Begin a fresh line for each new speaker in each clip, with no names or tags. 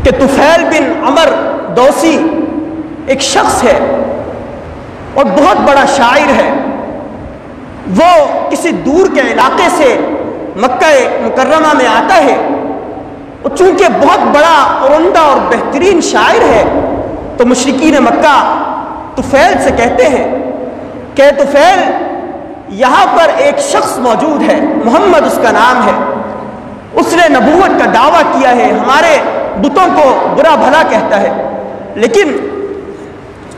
کہ طفیل بن عمر دوسی ایک شخص ہے اور بہت بڑا شاعر ہے. وہ کسی دور کے علاقے سے مکہ مکرمہ میں آتا ہے، اور چونکہ بہت بڑا اور عمدہ اور بہترین شاعر ہے تو مشرکین مکہ طفیل سے کہتے ہیں کہ طفیل، یہاں پر ایک شخص موجود ہے، محمد اس کا نام ہے، اس نے نبوت کا دعویٰ کیا ہے، ہمارے بتوں کو برا بھلا کہتا ہے، لیکن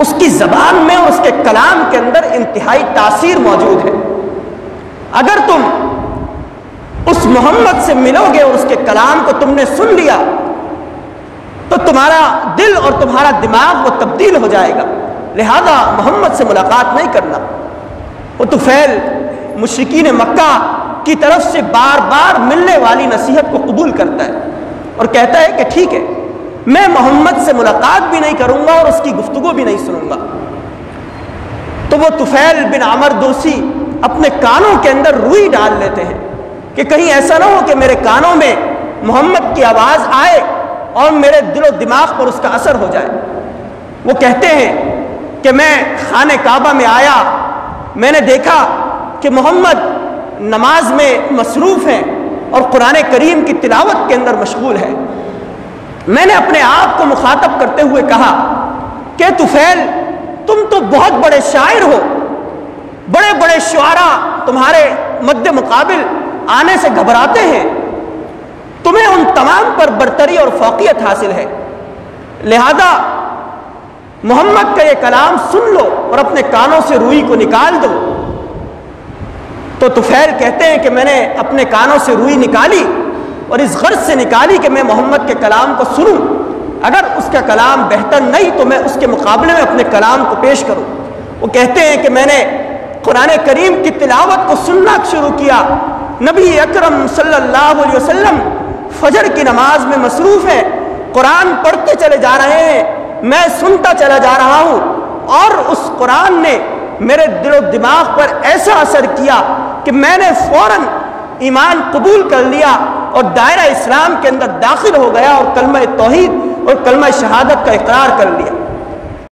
اس کی زبان میں اور اس کے کلام کے اندر انتہائی تاثیر موجود ہے. اگر تم اس محمد سے ملو گے اور اس کے کلام کو تم نے سن لیا تو تمہارا دل اور تمہارا دماغ وہ تبدیل ہو جائے گا، لہذا محمد سے ملاقات نہیں کرنا. وہ طفیل مشرکین مکہ کی طرف سے بار بار ملنے والی نصیحت کو قبول کرتا ہے اور کہتا ہے کہ ٹھیک ہے، میں محمد سے ملاقات بھی نہیں کروں گا اور اس کی گفتگو بھی نہیں سنوں گا. تو وہ طفیل بن عمر دوسی اپنے کانوں کے اندر روئی ڈال لیتے ہیں کہ کہیں ایسا نہ ہو کہ میرے کانوں میں محمد کی آواز آئے اور میرے دل و دماغ پر اس کا اثر ہو جائے. وہ کہتے ہیں کہ میں خانہ کعبہ میں آیا، میں نے دیکھا کہ محمد نماز میں مصروف ہیں اور قرآن کریم کی تلاوت کے اندر مشغول ہے. میں نے اپنے آپ کو مخاطب کرتے ہوئے کہا کہ طفیل، تم تو بہت بڑے شاعر ہو، بڑے بڑے شعراء تمہارے مد مقابل آنے سے گھبراتے ہیں، تمہیں ان تمام پر برتری اور فوقیت حاصل ہے، لہذا محمد کا یہ کلام سن لو اور اپنے کانوں سے روئی کو نکال دو. تو طفیل کہتے ہیں کہ میں نے اپنے کانوں سے روئی نکالی اور اس غرض سے نکالی کہ میں محمد کے کلام کو سنوں، اگر اس کا کلام بہتر نہیں تو میں اس کے مقابلے میں اپنے کلام کو پیش کروں. وہ کہتے ہیں کہ میں نے قرآن کریم کی تلاوت کو سننا شروع کیا، نبی اکرم صلی اللہ علیہ وسلم فجر کی نماز میں مصروف ہیں، قرآن پڑھتے چلے جا رہے ہیں، میں سنتا چلا جا رہا ہوں، اور اس قرآن نے میرے دل و دماغ پر ایسا اثر کیا کہ میں نے فوراً ایمان قبول کر لیا اور دائرہ اسلام کے اندر داخل ہو گیا اور کلمہ توحید اور کلمہ شہادت کا اقرار کر لیا.